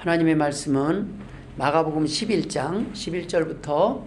하나님의 말씀은 마가복음 11장 11절부터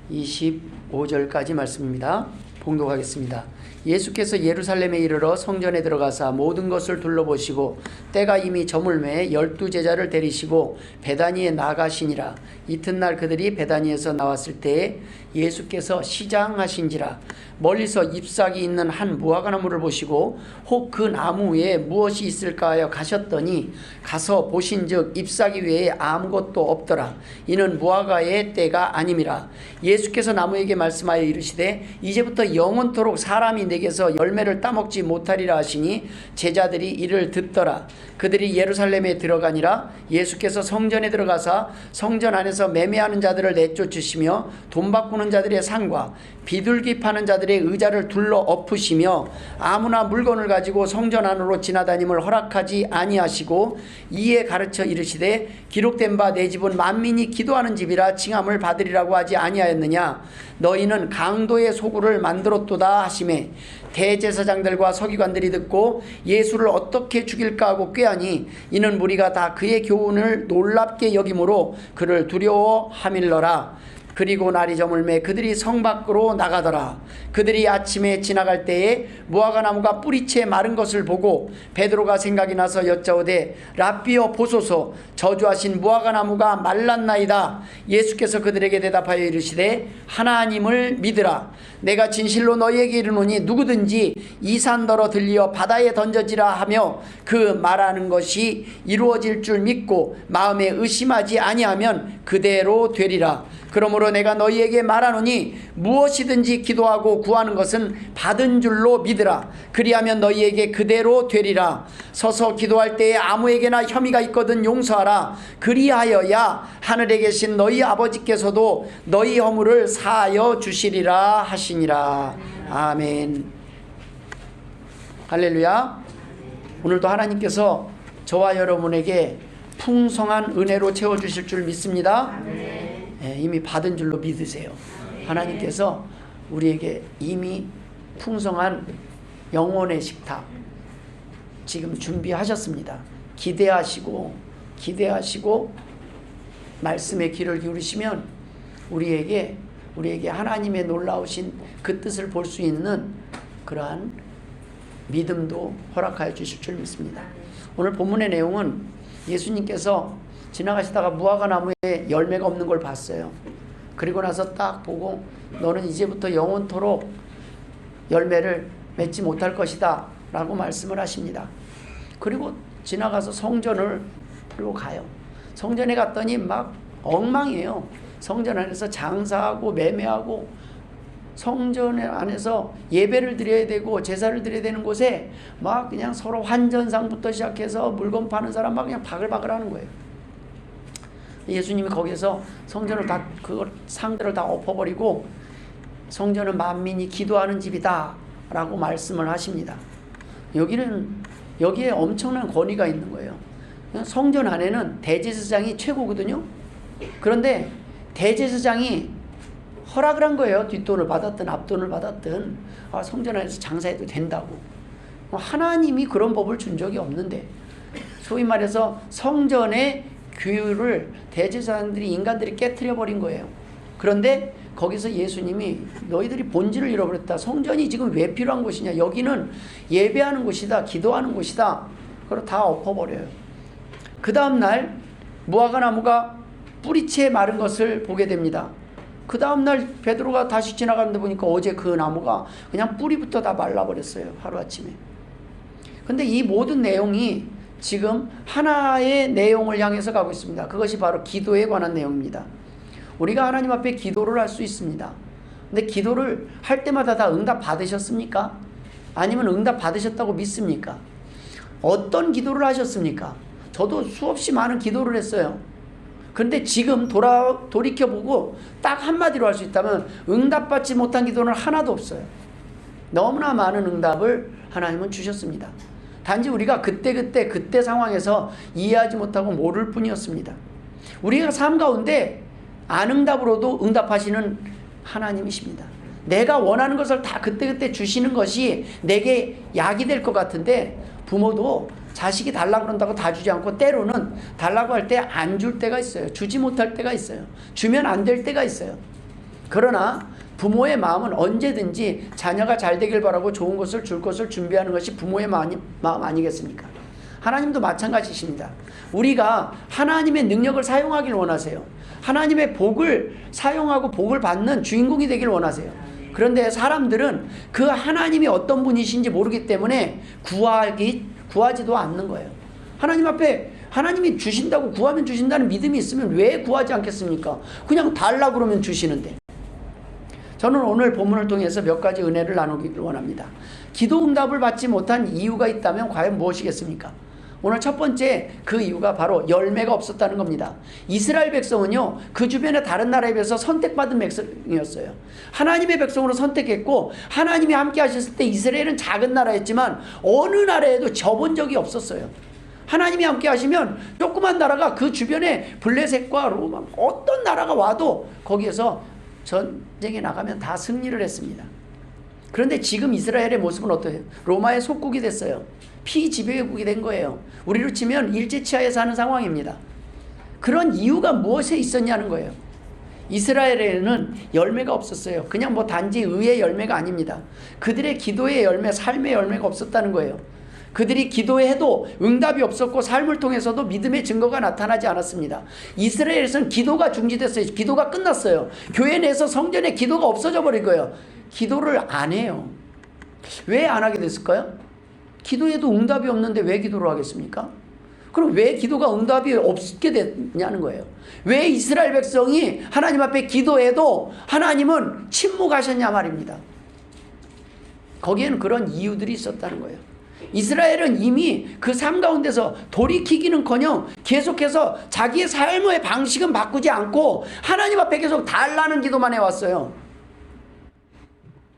25절까지 말씀입니다. 봉독하겠습니다. 예수께서 예루살렘에 이르러 성전에 들어가사 모든 것을 둘러보시고 때가 이미 저물매 12제자를 데리시고 베다니에 나가시니라. 이튿날 그들이 베다니에서 나왔을 때에 예수께서 시장하신지라. 멀리서 잎사귀 있는 한 무화과나무를 보시고 혹 그 나무 위에 무엇이 있을까 하여 가셨더니 가서 보신즉 잎사귀 외에 아무것도 없더라. 이는 무화과의 때가 아님이라. 예수께서 나무에게 말씀하여 이르시되 이제부터 영원토록 사람이 내게서 열매를 따먹지 못하리라 하시니 제자들이 이를 듣더라. 그들이 예루살렘에 들어가니라. 예수께서 성전에 들어가사 성전 안에서 매매하는 자들을 내쫓으시며 돈 바꾸는 자들의 상과 비둘기 파는 자들의 의자를 둘러 엎으시며 아무나 물건을 가지고 성전 안으로 지나다님을 허락하지 아니하시고 이에 가르쳐 이르시되 기록된 바 내 집은 만민이 기도하는 집이라 칭함을 받으리라고 하지 아니하였느냐. 너희는 강도의 소굴을 만들었도다 하시매 대제사장들과 서기관들이 듣고 예수를 어떻게 죽일까 하고 꾀하니 이는 무리가 다 그의 교훈을 놀랍게 여김으로 그를 두려워하밀러라. 그리고 날이 저물매 그들이 성 밖으로 나가더라. 그들이 아침에 지나갈 때에 무화과나무가 뿌리채 마른 것을 보고 베드로가 생각이 나서 여짜오되 랍비여 보소서 저주하신 무화과나무가 말랐나이다. 예수께서 그들에게 대답하여 이르시되 하나님을 믿으라. 내가 진실로 너희에게 이르노니 누구든지 이 산더러 들리어 바다에 던져지라 하며 그 말하는 것이 이루어질 줄 믿고 마음에 의심하지 아니하면 그대로 되리라. 그러므로 내가 너희에게 말하노니 무엇이든지 기도하고 구하는 것은 받은 줄로 믿으라. 그리하면 너희에게 그대로 되리라. 서서 기도할 때에 아무에게나 혐의가 있거든 용서하라. 그리하여야 하늘에 계신 너희 아버지께서도 너희 허물을 사하여 주시리라 하시니라. 아멘. 할렐루야. 오늘도 하나님께서 저와 여러분에게 풍성한 은혜로 채워주실 줄 믿습니다. 이미 받은 줄로 믿으세요. 하나님께서 우리에게 이미 풍성한 영혼의 식탁 지금 준비하셨습니다. 기대하시고 말씀의 귀를 기울이시면 우리에게 하나님의 놀라우신 그 뜻을 볼 수 있는 그러한 믿음도 허락하여 주실 줄 믿습니다. 오늘 본문의 내용은 예수님께서 지나가시다가 무화과나무에 열매가 없는 걸 봤어요. 그리고 나서 딱 보고 너는 이제부터 영원토록 열매를 맺지 못할 것이다 라고 말씀을 하십니다. 그리고 지나가서 성전을 풀고 가요. 성전에 갔더니 막 엉망이에요. 성전 안에서 장사하고 매매하고 성전 안에서 예배를 드려야 되고 제사를 드려야 되는 곳에 막 그냥 서로 환전상부터 시작해서 물건 파는 사람 막 그냥 바글바글 하는 거예요. 예수님이 거기서 성전을 다 그 상들을 다 엎어버리고 성전은 만민이 기도하는 집이다 라고 말씀을 하십니다. 여기에 엄청난 권위가 있는 거예요. 성전 안에는 대제사장이 최고거든요. 그런데 대제사장이 허락을 한 거예요. 뒷돈을 받았든 앞돈을 받았든 성전 안에서 장사해도 된다고. 하나님이 그런 법을 준 적이 없는데 소위 말해서 성전의 규율을 대제사장들이 인간들이 깨트려 버린 거예요. 그런데 거기서 예수님이 너희들이 본질을 잃어버렸다. 성전이 지금 왜 필요한 곳이냐. 여기는 예배하는 곳이다. 기도하는 곳이다. 그걸 다 엎어버려요. 그 다음 날 무화과나무가 뿌리채 마른 것을 보게 됩니다. 그 다음 날 베드로가 다시 지나가는데 보니까 어제 그 나무가 그냥 뿌리부터 다 말라버렸어요. 하루아침에. 근데 이 모든 내용이 지금 하나의 내용을 향해서 가고 있습니다. 그것이 바로 기도에 관한 내용입니다. 우리가 하나님 앞에 기도를 할 수 있습니다. 근데 기도를 할 때마다 다 응답 받으셨습니까? 아니면 응답 받으셨다고 믿습니까? 어떤 기도를 하셨습니까? 저도 수없이 많은 기도를 했어요. 그런데 지금 돌이켜보고 딱 한마디로 할 수 있다면 응답받지 못한 기도는 하나도 없어요. 너무나 많은 응답을 하나님은 주셨습니다. 단지 우리가 그때 상황에서 이해하지 못하고 모를 뿐이었습니다. 우리가 삶 가운데 안 응답으로도 응답하시는 하나님이십니다. 내가 원하는 것을 다 그때 주시는 것이 내게 약이 될 것 같은데 부모도 자식이 달라고 그런다고 다 주지 않고 때로는 달라고 할 때 안 줄 때가 있어요. 주지 못할 때가 있어요. 주면 안 될 때가 있어요. 그러나 부모의 마음은 언제든지 자녀가 잘 되길 바라고 좋은 것을 줄 것을 준비하는 것이 부모의 마음 아니겠습니까? 하나님도 마찬가지십니다. 우리가 하나님의 능력을 사용하길 원하세요. 하나님의 복을 사용하고 복을 받는 주인공이 되길 원하세요. 그런데 사람들은 그 하나님이 어떤 분이신지 모르기 때문에 구하지도 않는 거예요. 하나님 앞에 하나님이 주신다고 구하면 주신다는 믿음이 있으면 왜 구하지 않겠습니까? 그냥 달라고 그러면 주시는데. 저는 오늘 본문을 통해서 몇 가지 은혜를 나누기를 원합니다. 기도 응답을 받지 못한 이유가 있다면 과연 무엇이겠습니까? 오늘 첫 번째 그 이유가 바로 열매가 없었다는 겁니다. 이스라엘 백성은요, 그 주변의 다른 나라에 비해서 선택받은 백성이었어요. 하나님의 백성으로 선택했고 하나님이 함께 하셨을 때 이스라엘은 작은 나라였지만 어느 나라에도 져본 적이 없었어요. 하나님이 함께 하시면 조그만 나라가 그 주변에 블레셋과 로마 어떤 나라가 와도 거기에서 전쟁에 나가면 다 승리를 했습니다. 그런데 지금 이스라엘의 모습은 어떠해요? 로마의 속국이 됐어요. 피지배국이 된 거예요. 우리로 치면 일제치하에 사는 상황입니다. 그런 이유가 무엇에 있었냐는 거예요. 이스라엘에는 열매가 없었어요. 그냥 뭐 단지 의의 열매가 아닙니다. 그들의 기도의 열매, 삶의 열매가 없었다는 거예요. 그들이 기도해도 응답이 없었고 삶을 통해서도 믿음의 증거가 나타나지 않았습니다. 이스라엘에서는 기도가 중지됐어요. 기도가 끝났어요. 교회 내에서 성전에 기도가 없어져 버린 거예요. 기도를 안 해요. 왜 안 하게 됐을까요? 기도해도 응답이 없는데 왜 기도를 하겠습니까? 그럼 왜 기도가 응답이 없게 됐냐는 거예요. 왜 이스라엘 백성이 하나님 앞에 기도해도 하나님은 침묵하셨냐 말입니다. 거기에는 그런 이유들이 있었다는 거예요. 이스라엘은 이미 그 삶 가운데서 돌이키기는커녕 계속해서 자기의 삶의 방식은 바꾸지 않고 하나님 앞에 계속 달라는 기도만 해왔어요.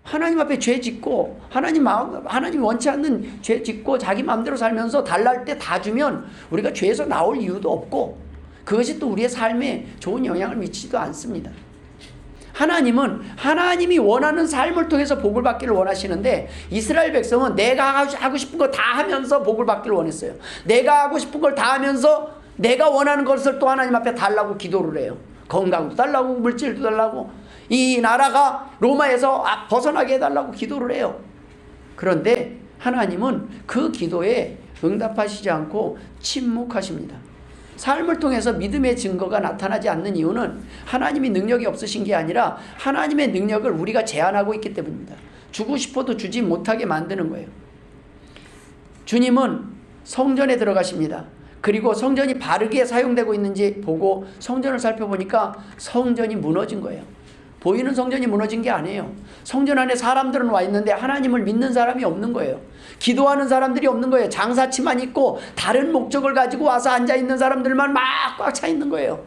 하나님 앞에 죄 짓고 하나님 원치 않는 죄 짓고 자기 마음대로 살면서 달랄 때 다 주면 우리가 죄에서 나올 이유도 없고 그것이 또 우리의 삶에 좋은 영향을 미치지도 않습니다. 하나님은 하나님이 원하는 삶을 통해서 복을 받기를 원하시는데 이스라엘 백성은 내가 하고 싶은 거 다 하면서 복을 받기를 원했어요. 내가 하고 싶은 걸 다 하면서 내가 원하는 것을 또 하나님 앞에 달라고 기도를 해요. 건강도 달라고 물질도 달라고 이 나라가 로마에서 벗어나게 해달라고 기도를 해요. 그런데 하나님은 그 기도에 응답하시지 않고 침묵하십니다. 삶을 통해서 믿음의 증거가 나타나지 않는 이유는 하나님이 능력이 없으신 게 아니라 하나님의 능력을 우리가 제한하고 있기 때문입니다. 주고 싶어도 주지 못하게 만드는 거예요. 주님은 성전에 들어가십니다. 그리고 성전이 바르게 사용되고 있는지 보고 성전을 살펴보니까 성전이 무너진 거예요. 보이는 성전이 무너진 게 아니에요. 성전 안에 사람들은 와 있는데 하나님을 믿는 사람이 없는 거예요. 기도하는 사람들이 없는 거예요. 장사치만 있고 다른 목적을 가지고 와서 앉아있는 사람들만 막 꽉 차 있는 거예요.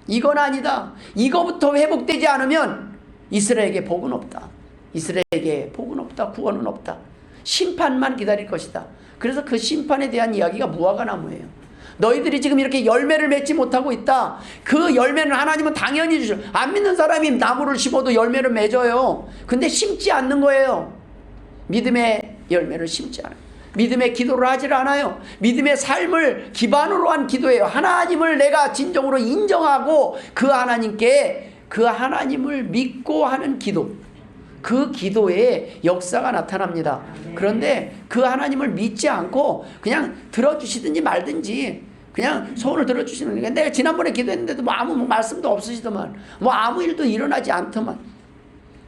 이건 아니다. 이거부터 회복되지 않으면 이스라엘에게 복은 없다. 이스라엘에게 복은 없다. 구원은 없다. 심판만 기다릴 것이다. 그래서 그 심판에 대한 이야기가 무화과나무예요. 너희들이 지금 이렇게 열매를 맺지 못하고 있다. 그 열매는 하나님은 당연히 주죠. 안 믿는 사람이 나무를 심어도 열매를 맺어요. 근데 심지 않는 거예요. 믿음의 열매를 심지 않아요. 믿음의 기도를 하질 않아요. 믿음의 삶을 기반으로 한 기도예요. 하나님을 내가 진정으로 인정하고 그 하나님께 그 하나님을 믿고 하는 기도. 그 기도에 역사가 나타납니다. 그런데 그 하나님을 믿지 않고 그냥 들어주시든지 말든지 그냥 소원을 들어주시는 거예요. 내가 지난번에 기도했는데도 뭐 아무 말씀도 없으시더만 뭐 아무 일도 일어나지 않더만.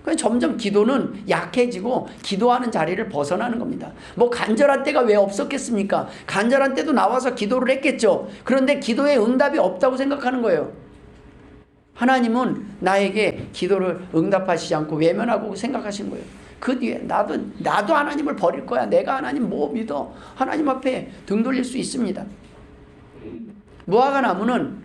그냥 점점 기도는 약해지고 기도하는 자리를 벗어나는 겁니다. 뭐 간절한 때가 왜 없었겠습니까? 간절한 때도 나와서 기도를 했겠죠. 그런데 기도에 응답이 없다고 생각하는 거예요. 하나님은 나에게 기도를 응답하시지 않고 외면하고 생각하신 거예요. 그 뒤에 나도 하나님을 버릴 거야. 내가 하나님 뭐 믿어. 하나님 앞에 등 돌릴 수 있습니다. 무화과 나무는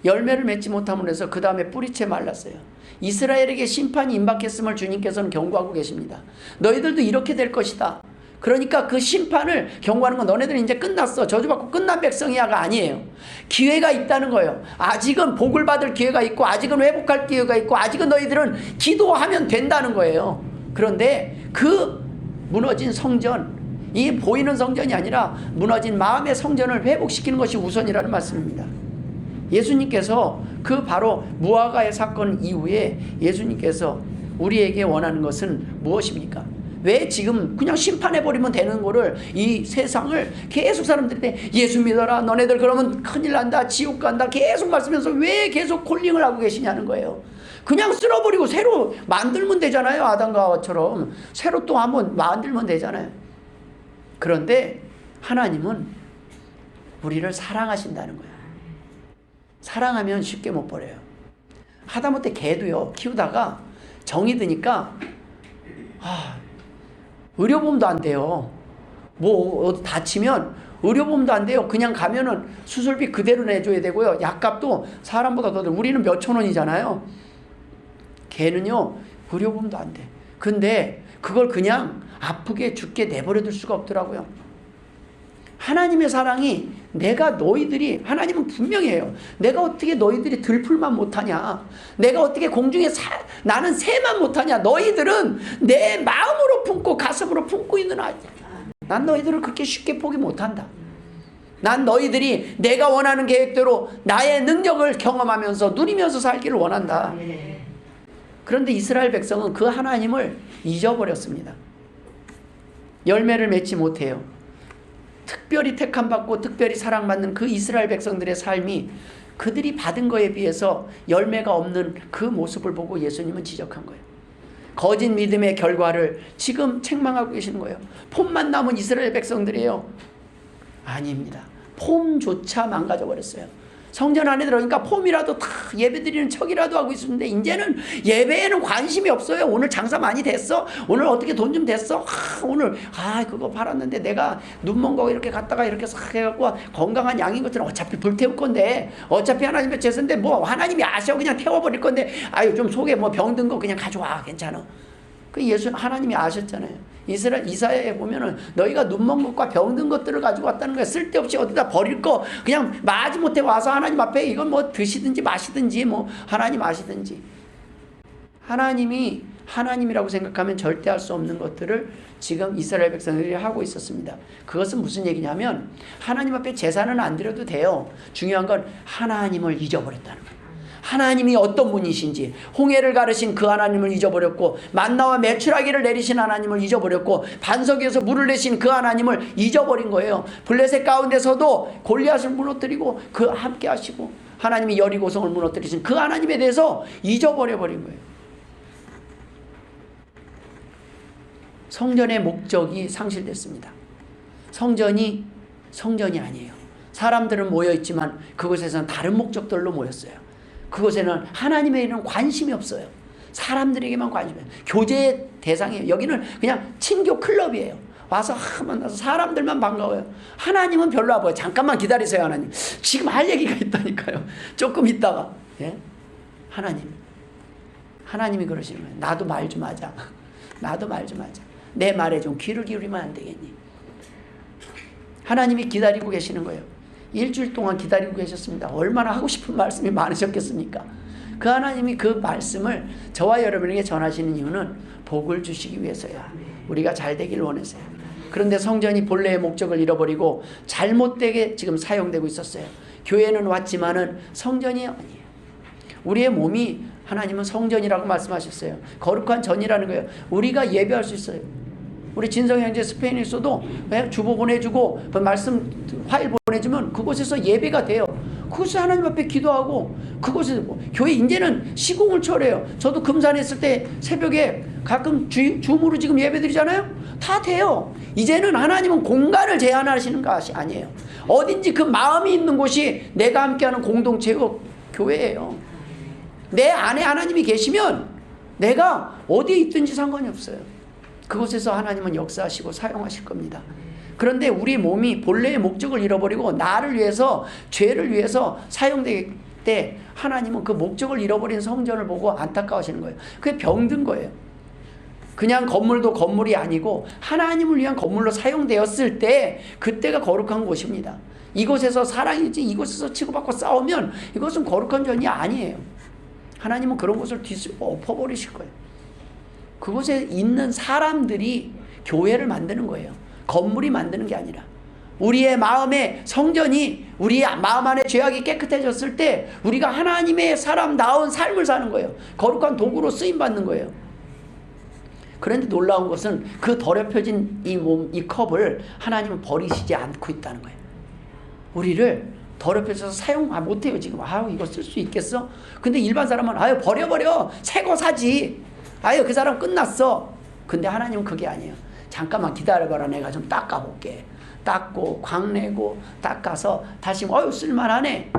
열매를 맺지 못함으로 해서 그 다음에 뿌리채 말랐어요. 이스라엘에게 심판이 임박했음을 주님께서는 경고하고 계십니다. 너희들도 이렇게 될 것이다. 그러니까 그 심판을 경고하는 건 너네들은 이제 끝났어. 저주받고 끝난 백성이야가 아니에요. 기회가 있다는 거예요. 아직은 복을 받을 기회가 있고 아직은 회복할 기회가 있고 아직은 너희들은 기도하면 된다는 거예요. 그런데 그 무너진 성전, 이 보이는 성전이 아니라 무너진 마음의 성전을 회복시키는 것이 우선이라는 말씀입니다. 예수님께서 그 바로 무화과의 사건 이후에 예수님께서 우리에게 원하는 것은 무엇입니까? 왜 지금 그냥 심판해버리면 되는 거를, 이 세상을 계속 사람들한테 예수 믿어라, 너네들 그러면 큰일 난다, 지옥 간다 계속 말씀하면서 왜 계속 콜링을 하고 계시냐는 거예요. 그냥 쓸어버리고 새로 만들면 되잖아요. 아담과 하와처럼 새로 또 한번 만들면 되잖아요. 그런데 하나님은 우리를 사랑하신다는 거예요. 사랑하면 쉽게 못 버려요. 하다못해 개도요, 키우다가 정이 드니까 의료보험도 안 돼요. 뭐 어디 다치면 의료보험도 안 돼요. 그냥 가면은 수술비 그대로 내줘야 되고요. 약값도 사람보다 더 들어요. 우리는 몇천 원이잖아요. 개는요 의료보험도 안 돼. 근데 그걸 그냥 아프게 죽게 내버려 둘 수가 없더라고요. 하나님의 사랑이, 내가 너희들이, 하나님은 분명해요. 내가 어떻게 너희들이 들풀만 못하냐, 내가 어떻게 공중에 나는 새만 못하냐, 너희들은 내 마음으로 품고 가슴으로 품고 있는 아이야. 난 너희들을 그렇게 쉽게 포기 못한다. 난 너희들이 내가 원하는 계획대로 나의 능력을 경험하면서 누리면서 살기를 원한다. 그런데 이스라엘 백성은 그 하나님을 잊어버렸습니다. 열매를 맺지 못해요. 특별히 택함받고 특별히 사랑받는 그 이스라엘 백성들의 삶이 그들이 받은 거에 비해서 열매가 없는 그 모습을 보고 예수님은 지적한 거예요. 거짓 믿음의 결과를 지금 책망하고 계시는 거예요. 폼만 남은 이스라엘 백성들이에요. 아닙니다. 폼조차 망가져버렸어요. 성전 안에 들어가니까 폼이라도 다 예배드리는 척이라도 하고 있었는데 이제는 예배에는 관심이 없어요. 오늘 장사 많이 됐어? 오늘 어떻게 돈 좀 됐어? 오늘 그거 팔았는데 내가 눈먼 거 이렇게 갔다가 이렇게 싹 해갖고 건강한 양인 것처럼 어차피 불태울 건데, 어차피 하나님의 제사인데 뭐 하나님이 아셔 그냥 태워버릴 건데, 좀 속에 뭐 병든 거 그냥 가져와, 괜찮아. 그 예수 하나님이 아셨잖아요. 이사야에 보면은 너희가 눈먼 것과 병든 것들을 가지고 왔다는 거야. 쓸데없이 어디다 버릴 거 그냥 마지못해 와서 하나님 앞에 이건 뭐 드시든지 마시든지 뭐 하나님 아시든지. 하나님이 하나님이라고 생각하면 절대 할 수 없는 것들을 지금 이스라엘 백성들이 하고 있었습니다. 그것은 무슨 얘기냐면 하나님 앞에 제사는 안 드려도 돼요. 중요한 건 하나님을 잊어버렸다는 거예요. 하나님이 어떤 분이신지, 홍해를 가르신 그 하나님을 잊어버렸고, 만나와 메추라기를 내리신 하나님을 잊어버렸고, 반석 위에서 물을 내신 그 하나님을 잊어버린 거예요. 블레셋 가운데서도 골리앗을 무너뜨리고 그 함께 하시고, 하나님이 여리고성을 무너뜨리신 그 하나님에 대해서 잊어버려버린 거예요. 성전의 목적이 상실됐습니다. 성전이 아니에요. 사람들은 모여있지만 그곳에서는 다른 목적들로 모였어요. 그곳에는 하나님에 대한 관심이 없어요. 사람들에게만 관심이 없어요. 교제의 대상이에요. 여기는 그냥 친교 클럽이에요. 와서 만나서 사람들만 반가워요. 하나님은 별로 안 보여요. 잠깐만 기다리세요. 하나님 지금 할 얘기가 있다니까요. 조금 있다가. 하나님이 그러시는 거예요. 나도 말 좀 하자. 나도 말 좀 하자. 내 말에 좀 귀를 기울이면 안 되겠니? 하나님이 기다리고 계시는 거예요. 일주일 동안 기다리고 계셨습니다. 얼마나 하고 싶은 말씀이 많으셨겠습니까? 그 하나님이 그 말씀을 저와 여러분에게 전하시는 이유는 복을 주시기 위해서야. 우리가 잘 되길 원해서요. 그런데 성전이 본래의 목적을 잃어버리고 잘못되게 지금 사용되고 있었어요. 교회는 왔지만은 성전이 아니에요. 우리의 몸이 하나님은 성전이라고 말씀하셨어요. 거룩한 전이라는 거예요. 우리가 예배할 수 있어요. 우리 진성 형제 스페인에 있어도 주보 보내주고 말씀 파일 보내주면 그곳에서 예배가 돼요. 그곳에 하나님 앞에 기도하고, 그곳에서 교회 이제는 시공을 초래해요. 저도 금산에 있을 때 새벽에 가끔 줌으로 지금 예배 드리잖아요. 다 돼요. 이제는 하나님은 공간을 제한하시는 것이 아니에요. 어딘지 그 마음이 있는 곳이 내가 함께하는 공동체가 교회예요. 내 안에 하나님이 계시면 내가 어디에 있든지 상관이 없어요. 그곳에서 하나님은 역사하시고 사용하실 겁니다. 그런데 우리 몸이 본래의 목적을 잃어버리고 나를 위해서, 죄를 위해서 사용될 때 하나님은 그 목적을 잃어버린 성전을 보고 안타까워하시는 거예요. 그게 병든 거예요. 그냥 건물도 건물이 아니고 하나님을 위한 건물로 사용되었을 때 그때가 거룩한 곳입니다. 이곳에서 사랑이지 이곳에서 치고받고 싸우면 이것은 거룩한 전이 아니에요. 하나님은 그런 것을 뒤집어 엎어버리실 거예요. 그곳에 있는 사람들이 교회를 만드는 거예요. 건물이 만드는 게 아니라 우리의 마음의 성전이, 우리의 마음 안에 죄악이 깨끗해졌을 때 우리가 하나님의 사람다운 삶을 사는 거예요. 거룩한 도구로 쓰임받는 거예요. 그런데 놀라운 것은 그 더럽혀진 이 컵을 하나님은 버리시지 않고 있다는 거예요. 우리를 더럽혀져서 사용 못해요. 지금 이거 쓸 수 있겠어? 근데 일반 사람은 버려 새 거 사지. 그 사람 끝났어. 근데 하나님은 그게 아니에요. 잠깐만 기다려봐라. 내가 좀 닦아볼게. 닦고 광내고 닦아서 다시 쓸만하네.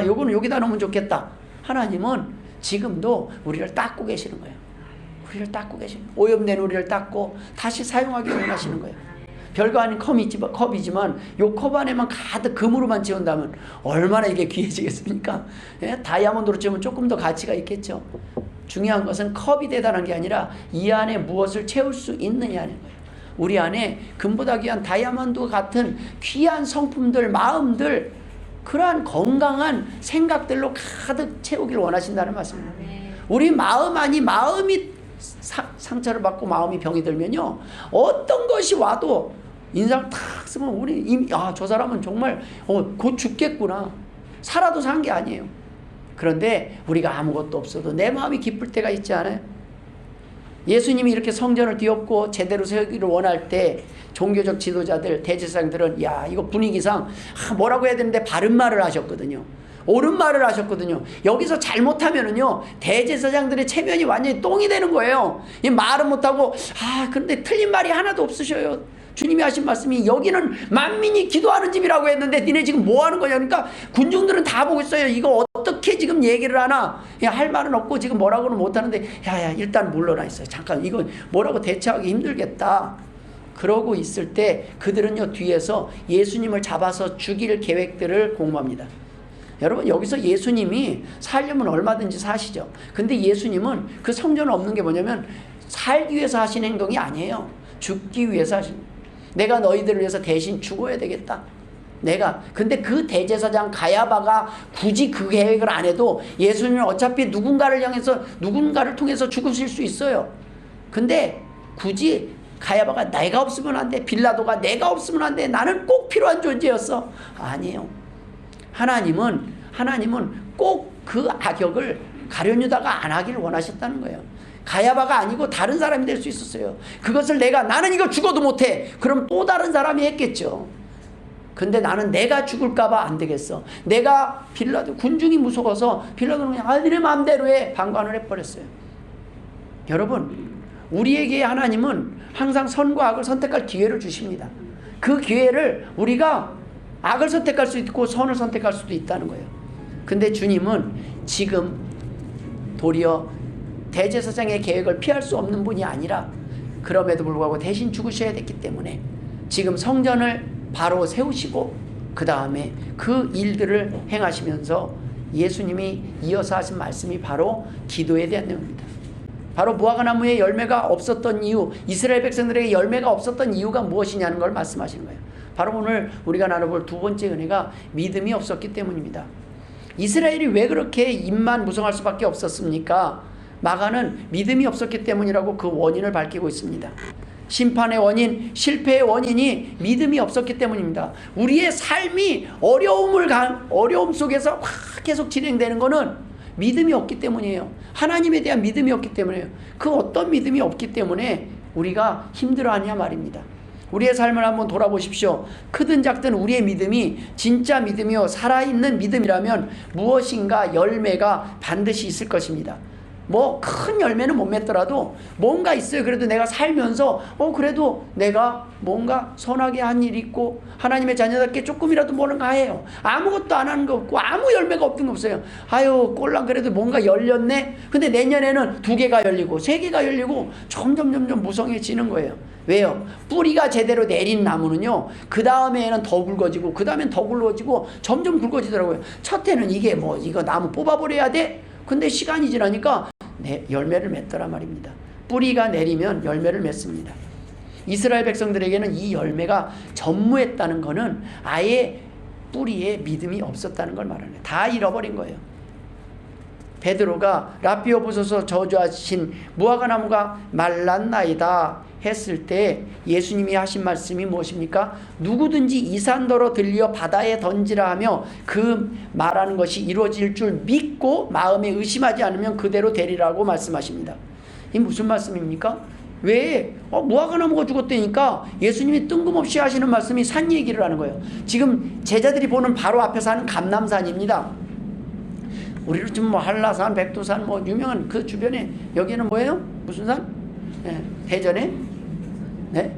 요거는 여기다 놓으면 좋겠다. 하나님은 지금도 우리를 닦고 계시는 거예요. 우리를 닦고 계시는 거예요. 오염된 우리를 닦고 다시 사용하기 원하시는 거예요. 별거 아닌 컵이지만 요 컵 안에만 가득 금으로만 채운다면 얼마나 이게 귀해지겠습니까? 다이아몬드로 채우면 조금 더 가치가 있겠죠. 중요한 것은 컵이 대단한 게 아니라 이 안에 무엇을 채울 수 있느냐는 거예요. 우리 안에 금보다 귀한 다이아몬드 같은 귀한 성품들, 마음들, 그러한 건강한 생각들로 가득 채우기를 원하신다는 말씀입니다. 우리 마음이 상처를 받고 마음이 병이 들면요, 어떤 것이 와도 인상 탁 쓰면 우리 저 사람은 정말 곧 죽겠구나. 살아도 산 게 아니에요. 그런데 우리가 아무것도 없어도 내 마음이 기쁠 때가 있지 않아요? 예수님이 이렇게 성전을 뒤엎고 제대로 세우기를 원할 때 종교적 지도자들, 대제사장들은 이거 분위기상 뭐라고 해야 되는데 바른 말을 하셨거든요. 옳은 말을 하셨거든요. 여기서 잘못하면은요, 대제사장들의 체면이 완전히 똥이 되는 거예요. 이 말은 못하고 근데 틀린 말이 하나도 없으셔요. 주님이 하신 말씀이 여기는 만민이 기도하는 집이라고 했는데 니네 지금 뭐 하는 거냐. 그러니까 군중들은 다 보고 있어요. 이거 어떻게 지금 얘기를 하나. 할 말은 없고 지금 뭐라고는 못하는데 일단 물러나 있어요. 잠깐 이거 뭐라고 대처하기 힘들겠다. 그러고 있을 때 그들은요, 뒤에서 예수님을 잡아서 죽일 계획들을 공모합니다. 여러분, 여기서 예수님이 살려면 얼마든지 사시죠. 근데 예수님은 그 성전 없는 게 뭐냐면 살기 위해서 하신 행동이 아니에요. 죽기 위해서 하신 거예요. 내가 너희들을 위해서 대신 죽어야 되겠다. 근데 그 대제사장 가야바가 굳이 그 계획을 안 해도 예수님은 어차피 누군가를 통해서 죽으실 수 있어요. 근데 굳이 가야바가 내가 없으면 안 돼. 빌라도가 내가 없으면 안 돼. 나는 꼭 필요한 존재였어. 아니에요. 하나님은 꼭 그 악역을 가룟유다가 안 하기를 원하셨다는 거예요. 가야바가 아니고 다른 사람이 될 수 있었어요. 그것을 나는 이거 죽어도 못해. 그럼 또 다른 사람이 했겠죠. 근데 나는 내가 죽을까봐 안 되겠어. 내가 빌라도 군중이 무서워서 빌라도는 그냥 니네 마음대로 해. 방관을 해버렸어요. 여러분, 우리에게 하나님은 항상 선과 악을 선택할 기회를 주십니다. 그 기회를 우리가 악을 선택할 수 있고 선을 선택할 수도 있다는 거예요. 근데 주님은 지금 도리어 대제사장의 계획을 피할 수 없는 분이 아니라 그럼에도 불구하고 대신 죽으셔야 됐기 때문에 지금 성전을 바로 세우시고 그 다음에 그 일들을 행하시면서 예수님이 이어서 하신 말씀이 바로 기도에 대한 내용입니다. 바로 무화과나무에 열매가 없었던 이유, 이스라엘 백성들에게 열매가 없었던 이유가 무엇이냐는 걸 말씀하시는 거예요. 바로 오늘 우리가 나눠볼 두 번째 은혜가 믿음이 없었기 때문입니다. 이스라엘이 왜 그렇게 입만 무성할 수밖에 없었습니까? 마가는 믿음이 없었기 때문이라고 그 원인을 밝히고 있습니다. 심판의 원인, 실패의 원인이 믿음이 없었기 때문입니다. 우리의 삶이 어려움 속에서 계속 진행되는 것은 믿음이 없기 때문이에요. 하나님에 대한 믿음이 없기 때문이에요. 그 어떤 믿음이 없기 때문에 우리가 힘들어하냐 말입니다. 우리의 삶을 한번 돌아보십시오. 크든 작든 우리의 믿음이 진짜 믿음이요, 살아있는 믿음이라면 무엇인가 열매가 반드시 있을 것입니다. 큰 열매는 못 맺더라도 뭔가 있어요. 그래도 내가 살면서 그래도 내가 뭔가 선하게 한 일이 있고 하나님의 자녀답게 조금이라도 뭔가 해요. 아무것도 안 하는 거 없고 아무 열매가 없던 거 없어요. 꼴랑 그래도 뭔가 열렸네. 근데 내년에는 2개가 열리고 3개가 열리고 점점 무성해지는 거예요. 왜요? 뿌리가 제대로 내린 나무는요, 그 다음에는 더 굵어지고 그 다음엔 더 굵어지고 점점 굵어지더라고요. 첫 해는 이거 나무 뽑아버려야 돼? 근데 시간이 지나니까 열매를 맺더란 말입니다. 뿌리가 내리면 열매를 맺습니다. 이스라엘 백성들에게는 이 열매가 전무했다는 것은 아예 뿌리에 믿음이 없었다는 걸 말하는 거예요. 다 잃어버린 거예요. 베드로가 라삐어 부서서 저주하신 무화과나무가 말랐나이다 했을 때 예수님이 하신 말씀이 무엇입니까? 누구든지 이 산더러 들려 바다에 던지라 하며 그 말하는 것이 이루어질 줄 믿고 마음에 의심하지 않으면 그대로 되리라고 말씀하십니다. 이 무슨 말씀입니까? 왜? 무화과 나무가 죽었다니까 예수님이 뜬금없이 하시는 말씀이 산 얘기를 하는 거예요. 지금 제자들이 보는 바로 앞에서 하는 감람산입니다. 우리로 지금 뭐 한라산, 백두산 뭐 유명한 그 주변에 여기는 뭐예요? 무슨 산? 네, 대전에? 네?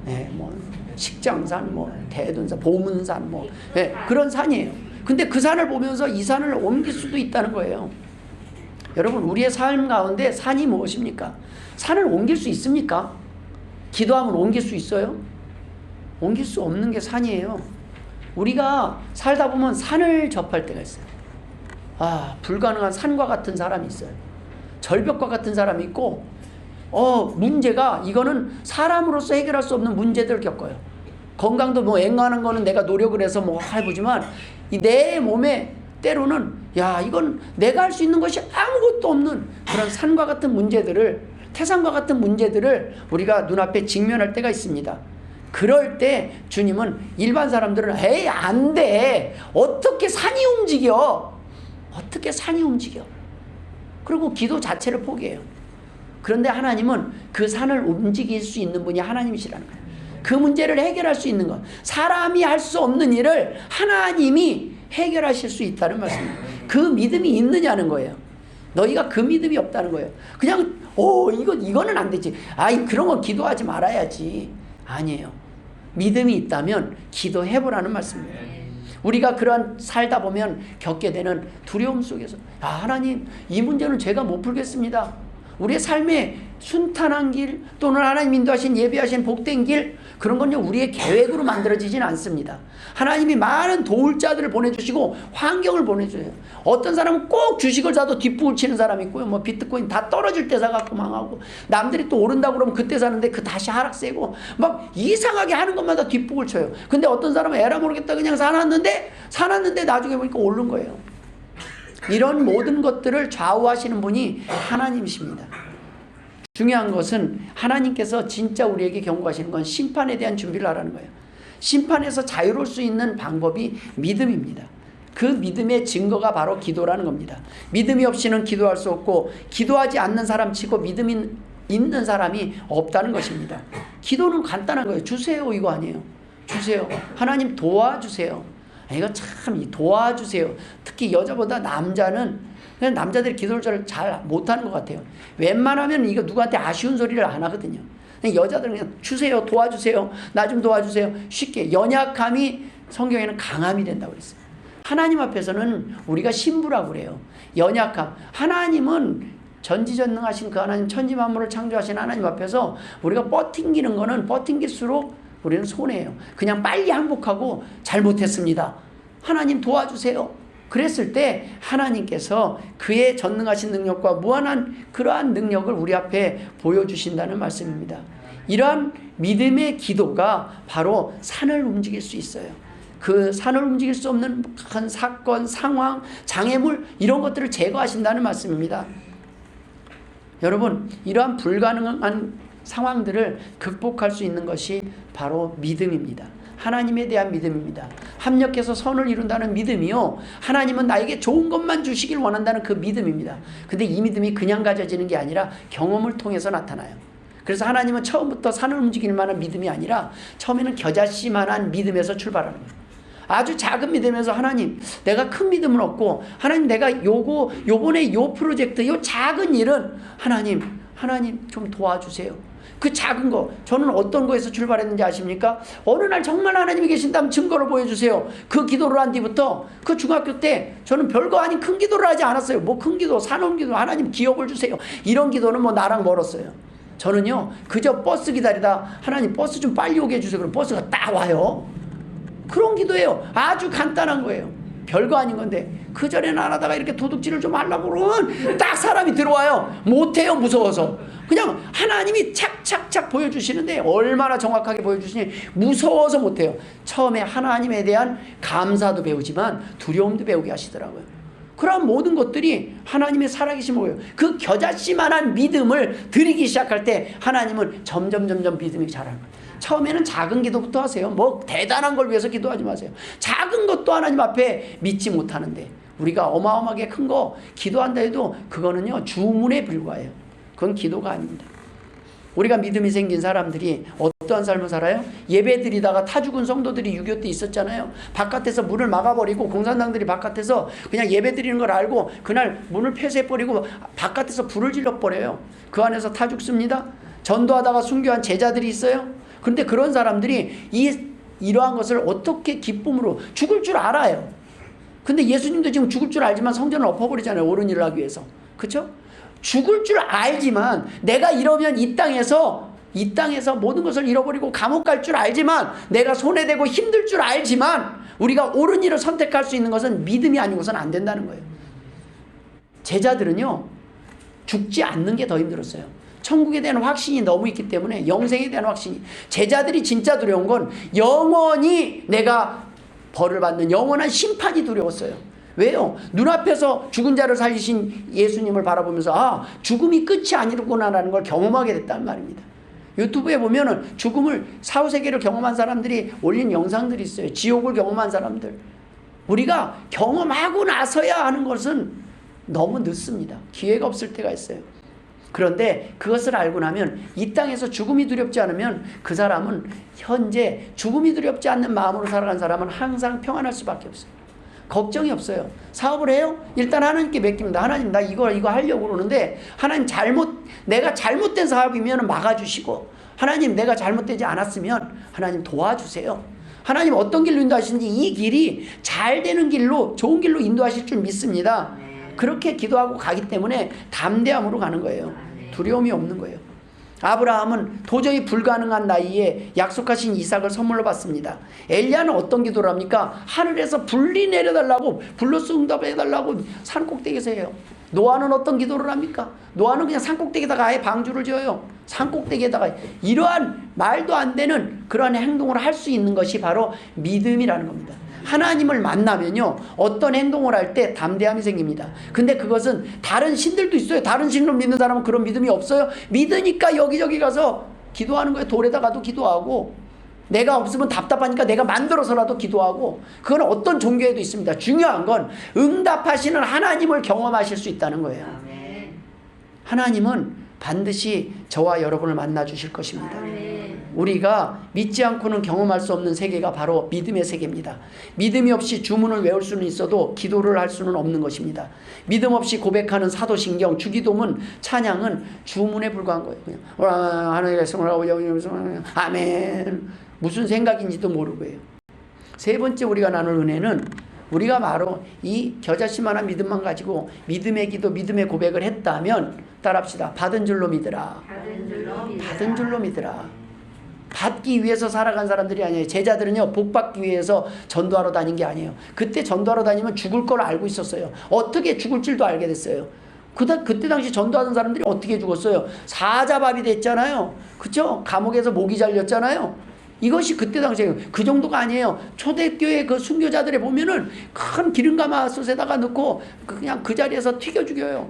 네, 뭐 식장산, 뭐 대둔산, 보문산 뭐 네, 그런 산이에요. 근데 그 산을 보면서 이 산을 옮길 수도 있다는 거예요. 여러분 우리의 삶 가운데 산이 무엇입니까? 산을 옮길 수 있습니까? 기도하면 옮길 수 있어요? 옮길 수 없는 게 산이에요. 우리가 살다 보면 산을 접할 때가 있어요. 불가능한 산과 같은 사람이 있어요. 절벽과 같은 사람이 있고 문제가 이거는 사람으로서 해결할 수 없는 문제들을 겪어요. 건강도 뭐 앵간한 거는 내가 노력을 해서 뭐 해보지만 내 몸에 때로는 이건 내가 할 수 있는 것이 아무것도 없는 그런 산과 같은 문제들을 태산과 같은 문제들을 우리가 눈앞에 직면할 때가 있습니다. 그럴 때 주님은 일반 사람들은 에이 안 돼. 어떻게 산이 움직여? 어떻게 산이 움직여? 그리고 기도 자체를 포기해요. 그런데 하나님은 그 산을 움직일 수 있는 분이 하나님이시라는 거예요. 그 문제를 해결할 수 있는 것. 사람이 할 수 없는 일을 하나님이 해결하실 수 있다는 말씀입니다. 그 믿음이 있느냐는 거예요. 너희가 그 믿음이 없다는 거예요. 그냥 이거는 안 되지. 그런 건 기도하지 말아야지. 아니에요. 믿음이 있다면 기도해보라는 말씀입니다. 우리가 그런 살다 보면 겪게 되는 두려움 속에서 하나님 이 문제는 제가 못 풀겠습니다. 우리의 삶에 순탄한 길 또는 하나님 인도하신 예비하신 복된 길 그런 건요 우리의 계획으로 만들어지진 않습니다. 하나님이 많은 도울 자들을 보내주시고 환경을 보내줘요. 어떤 사람은 꼭 주식을 사도 뒷북을 치는 사람이 있고요. 뭐 비트코인 다 떨어질 때 사갖고 망하고 남들이 또 오른다고 그러면 그때 사는데 그 다시 하락세고 막 이상하게 하는 것마다 뒷북을 쳐요. 근데 어떤 사람은 에라 모르겠다 그냥 사놨는데 나중에 보니까 오른 거예요. 이런 모든 것들을 좌우하시는 분이 하나님이십니다. 중요한 것은 하나님께서 진짜 우리에게 경고하시는 건 심판에 대한 준비를 하라는 거예요. 심판에서 자유로울 수 있는 방법이 믿음입니다. 그 믿음의 증거가 바로 기도라는 겁니다. 믿음이 없이는 기도할 수 없고 기도하지 않는 사람 치고 믿음이 있는 사람이 없다는 것입니다. 기도는 간단한 거예요. 주세요 이거 아니에요. 주세요. 하나님 도와주세요. 이거 참 도와주세요. 특히 여자보다 남자들이 기도를 잘 못하는 것 같아요. 웬만하면 이거 누구한테 아쉬운 소리를 안 하거든요. 여자들은 그냥 주세요, 도와주세요, 나 좀 도와주세요. 쉽게 연약함이 성경에는 강함이 된다고 그랬어요. 하나님 앞에서는 우리가 신부라고 그래요. 연약함. 하나님은 전지전능하신 그 하나님 천지만물을 창조하신 하나님 앞에서 우리가 버팅기는 거는 버팅길수록 우리는 손해예요. 그냥 빨리 항복하고 잘못했습니다. 하나님 도와주세요. 그랬을 때 하나님께서 그의 전능하신 능력과 무한한 그러한 능력을 우리 앞에 보여주신다는 말씀입니다. 이러한 믿음의 기도가 바로 산을 움직일 수 있어요. 그 산을 움직일 수 없는 큰 사건, 상황, 장애물 이런 것들을 제거하신다는 말씀입니다. 여러분 이러한 불가능한 상황들을 극복할 수 있는 것이 바로 믿음입니다. 하나님에 대한 믿음입니다. 합력해서 선을 이룬다는 믿음이요. 하나님은 나에게 좋은 것만 주시길 원한다는 그 믿음입니다. 근데 이 믿음이 그냥 가져지는 게 아니라 경험을 통해서 나타나요. 그래서 하나님은 처음부터 산을 움직일 만한 믿음이 아니라 처음에는 겨자씨만한 믿음에서 출발하는 거예요. 아주 작은 믿음에서 하나님 내가 큰 믿음은 없고 하나님 내가 요번에 요 프로젝트 요 작은 일은 하나님 좀 도와주세요. 그 작은 거 저는 어떤 거에서 출발했는지 아십니까? 어느 날 정말 하나님이 계신다면 증거를 보여주세요. 그 기도를 한 뒤부터 그 중학교 때 저는 별거 아닌 큰 기도를 하지 않았어요. 뭐 큰 기도, 산업 기도, 하나님 기업을 주세요. 이런 기도는 뭐 나랑 멀었어요. 저는요 그저 버스 기다리다 하나님 버스 좀 빨리 오게 해주세요. 그럼 버스가 딱 와요. 그런 기도예요. 아주 간단한 거예요. 별거 아닌 건데 그전에는 안 하다가 이렇게 도둑질을 좀 하려고 그러면 딱 사람이 들어와요. 못해요. 무서워서. 그냥 하나님이 착착착 보여주시는데 얼마나 정확하게 보여주시니 무서워서 못해요. 처음에 하나님에 대한 감사도 배우지만 두려움도 배우게 하시더라고요. 그런 모든 것들이 하나님의 살아계신 거예요. 그 겨자씨만한 믿음을 드리기 시작할 때 하나님은 점점 믿음이 자라는 거예요. 처음에는 작은 기도부터 하세요. 뭐 대단한 걸 위해서 기도하지 마세요. 작은 것도 하나님 앞에 믿지 못하는데 우리가 어마어마하게 큰 거 기도한다 해도 그거는요 주문에 불과해요. 그건 기도가 아닙니다. 우리가 믿음이 생긴 사람들이 어떠한 삶을 살아요? 예배 드리다가 타 죽은 성도들이 6.25 때 있었잖아요. 바깥에서 문을 막아버리고 공산당들이 바깥에서 그냥 예배 드리는 걸 알고 그날 문을 폐쇄해버리고 바깥에서 불을 질러버려요. 그 안에서 타 죽습니다. 전도하다가 순교한 제자들이 있어요. 그런데 그런 사람들이 이러한 것을 어떻게 기쁨으로 죽을 줄 알아요. 근데 예수님도 지금 죽을 줄 알지만 성전을 엎어버리잖아요. 옳은 일을 하기 위해서. 그렇죠? 죽을 줄 알지만 내가 이러면 이 땅에서 모든 것을 잃어버리고 감옥 갈 줄 알지만 내가 손해되고 힘들 줄 알지만 우리가 옳은 일을 선택할 수 있는 것은 믿음이 아니고서는 안 된다는 거예요. 제자들은요 죽지 않는 게 더 힘들었어요. 천국에 대한 확신이 너무 있기 때문에 영생에 대한 확신이. 제자들이 진짜 두려운 건 영원히 내가 벌을 받는 영원한 심판이 두려웠어요. 왜요? 눈앞에서 죽은 자를 살리신 예수님을 바라보면서 죽음이 끝이 아니구나라는 걸 경험하게 됐단 말입니다. 유튜브에 보면은 죽음을 사후세계를 경험한 사람들이 올린 영상들이 있어요. 지옥을 경험한 사람들. 우리가 경험하고 나서야 하는 것은 너무 늦습니다. 기회가 없을 때가 있어요. 그런데 그것을 알고 나면 이 땅에서 죽음이 두렵지 않으면 그 사람은 현재 죽음이 두렵지 않는 마음으로 살아간 사람은 항상 평안할 수밖에 없어요. 걱정이 없어요. 사업을 해요? 일단 하나님께 맡깁니다. 하나님 나 이거 하려고 그러는데 하나님 내가 잘못된 사업이면 막아주시고 하나님 내가 잘못되지 않았으면 하나님 도와주세요. 하나님 어떤 길로 인도하시는지 이 길이 잘 되는 길로 좋은 길로 인도하실 줄 믿습니다. 그렇게 기도하고 가기 때문에 담대함으로 가는 거예요. 두려움이 없는 거예요. 아브라함은 도저히 불가능한 나이에 약속하신 이삭을 선물로 받습니다. 엘리야는 어떤 기도를 합니까? 하늘에서 불이 내려달라고 불로서 응답해달라고 산꼭대기에서 해요. 노아는 어떤 기도를 합니까? 노아는 그냥 산꼭대기에다가 아예 방주를 지어요. 산꼭대기에다가. 이러한 말도 안 되는 그러한 행동을 할 수 있는 것이 바로 믿음이라는 겁니다. 하나님을 만나면요 어떤 행동을 할 때 담대함이 생깁니다. 근데 그것은 다른 신들도 있어요. 다른 신을 믿는 사람은 그런 믿음이 없어요. 믿으니까 여기저기 가서 기도하는 거예요. 돌에다가도 기도하고 내가 없으면 답답하니까 내가 만들어서라도 기도하고. 그건 어떤 종교에도 있습니다. 중요한 건 응답하시는 하나님을 경험하실 수 있다는 거예요. 하나님은 반드시 저와 여러분을 만나 주실 것입니다. 우리가 믿지 않고는 경험할 수 없는 세계가 바로 믿음의 세계입니다. 믿음이 없이 주문을 외울 수는 있어도 기도를 할 수는 없는 것입니다. 믿음 없이 고백하는 사도신경, 주기도문, 찬양은 주문에 불과한 거예요. 그냥 하나님의 성을 하고 아멘. 무슨 생각인지도 모르고 해요. 세 번째 우리가 나눌 은혜는 우리가 바로 이 겨자씨만한 믿음만 가지고 믿음의 기도, 믿음의 고백을 했다면 따라합시다. 받은 줄로 믿으라. 받은 줄로 믿으라. 받기 위해서 살아간 사람들이 아니에요. 제자들은요 복 받기 위해서 전도하러 다닌 게 아니에요. 그때 전도하러 다니면 죽을 걸 알고 있었어요. 어떻게 죽을 줄도 알게 됐어요. 그때 당시 전도하던 사람들이 어떻게 죽었어요? 사자밥이 됐잖아요. 그쵸? 감옥에서 목이 잘렸잖아요. 이것이 그때 당시에 그 정도가 아니에요. 초대교회 그 순교자들에 보면은 큰 기름가마솥에다가 넣고 그냥 그 자리에서 튀겨 죽여요.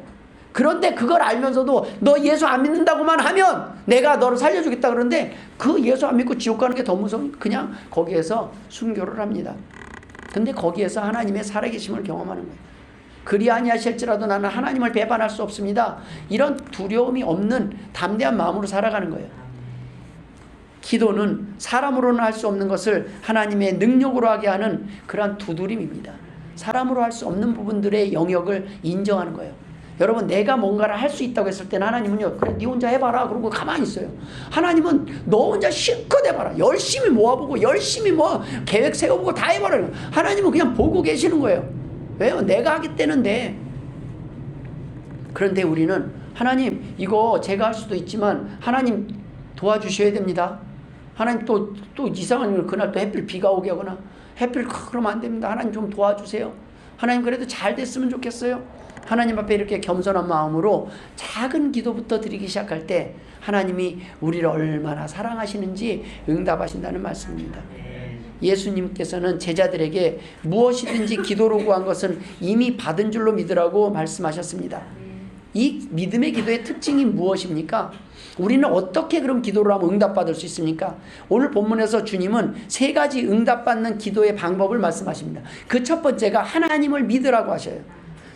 그런데 그걸 알면서도 너 예수 안 믿는다고만 하면 내가 너를 살려주겠다 그러는데 그 예수 안 믿고 지옥 가는 게 더 무서운 그냥 거기에서 순교를 합니다. 근데 거기에서 하나님의 살아계심을 경험하는 거예요. 그리 아니하실지라도 나는 하나님을 배반할 수 없습니다. 이런 두려움이 없는 담대한 마음으로 살아가는 거예요. 기도는 사람으로는 할 수 없는 것을 하나님의 능력으로 하게 하는 그러한 두드림입니다. 사람으로 할 수 없는 부분들의 영역을 인정하는 거예요. 여러분 내가 뭔가를 할 수 있다고 했을 때는 하나님은요 그래 네 혼자 해봐라 그러고 가만히 있어요. 하나님은 너 혼자 실컷 해봐라. 열심히 모아보고 열심히 계획 세워보고 다 해봐라. 하나님은 그냥 보고 계시는 거예요. 왜요? 내가 하겠다는데. 그런데 우리는 하나님 이거 제가 할 수도 있지만 하나님 도와주셔야 됩니다. 하나님 또 이상한 일 그날 또 햇빛 비가 오게 하거나 햇빛 그러면 안 됩니다. 하나님 좀 도와주세요. 하나님 그래도 잘 됐으면 좋겠어요. 하나님 앞에 이렇게 겸손한 마음으로 작은 기도부터 드리기 시작할 때 하나님이 우리를 얼마나 사랑하시는지 응답하신다는 말씀입니다. 예수님께서는 제자들에게 무엇이든지 기도로 구한 것은 이미 받은 줄로 믿으라고 말씀하셨습니다. 이 믿음의 기도의 특징이 무엇입니까? 우리는 어떻게 그럼 기도를 하면 응답받을 수 있습니까? 오늘 본문에서 주님은 세 가지 응답받는 기도의 방법을 말씀하십니다. 그 첫 번째가 하나님을 믿으라고 하셔요.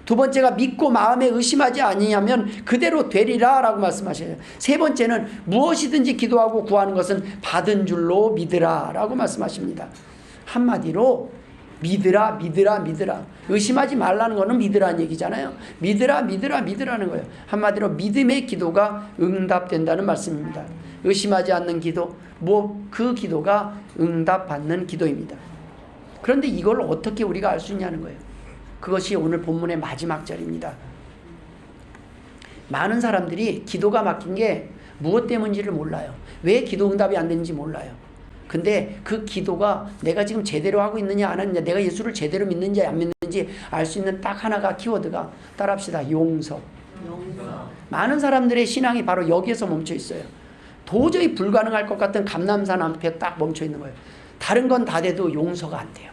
두 번째가 믿고 마음에 의심하지 아니하면 그대로 되리라 라고 말씀하셔요. 세 번째는 무엇이든지 기도하고 구하는 것은 받은 줄로 믿으라 라고 말씀하십니다. 한마디로 믿으라 믿으라 믿으라. 의심하지 말라는 거는 믿으라는 얘기잖아요. 믿으라 믿으라 믿으라는 거예요. 한마디로 믿음의 기도가 응답된다는 말씀입니다. 의심하지 않는 기도, 그 기도가 응답받는 기도입니다. 그런데 이걸 어떻게 우리가 알 수 있냐는 거예요. 그것이 오늘 본문의 마지막 절입니다. 많은 사람들이 기도가 막힌 게 무엇 때문인지를 몰라요. 왜 기도 응답이 안 되는지 몰라요. 근데 그 기도가 내가 지금 제대로 하고 있느냐 안 하느냐, 내가 예수를 제대로 믿는지 안 믿는지 알 수 있는 딱 하나가 키워드가, 따라합시다, 용서. 많은 사람들의 신앙이 바로 여기에서 멈춰 있어요. 도저히 불가능할 것 같은 감람산 앞에 딱 멈춰 있는 거예요. 다른 건 다 돼도 용서가 안 돼요.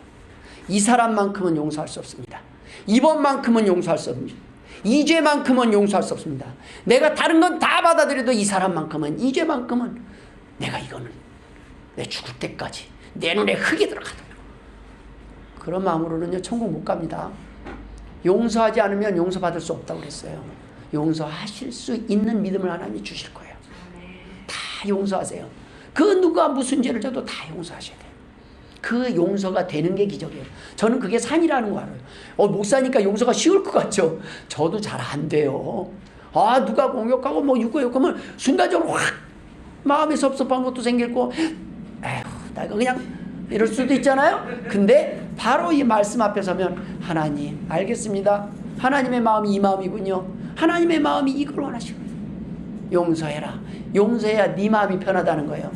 이 사람만큼은 용서할 수 없습니다. 이번만큼은 용서할 수 없습니다. 이 죄만큼은 용서할 수 없습니다. 내가 다른 건 다 받아들여도 이 사람만큼은, 이 죄만큼은 내가 이거는 내 죽을 때까지 내 눈에 흙이 들어가도록, 그런 마음으로는요 천국 못 갑니다. 용서하지 않으면 용서받을 수 없다고 그랬어요. 용서하실 수 있는 믿음을 하나님이 주실 거예요. 다 용서하세요. 그 누가 무슨 죄를 져도 다 용서하셔야 돼요. 그 용서가 되는 게 기적이에요. 저는 그게 산이라는 거 알아요. 목사니까 용서가 쉬울 것 같죠. 저도 잘 안 돼요. 누가 공격하고 욕하고 욕하면 순간적으로 확 마음에 섭섭한 것도 생기고, 나 그냥 이럴 수도 있잖아요. 근데 바로 이 말씀 앞에 서면, 하나님 알겠습니다. 하나님의 마음이 이 마음이군요. 하나님의 마음이 이걸 원하시고, 용서해라. 용서해야 네 마음이 편하다는 거예요.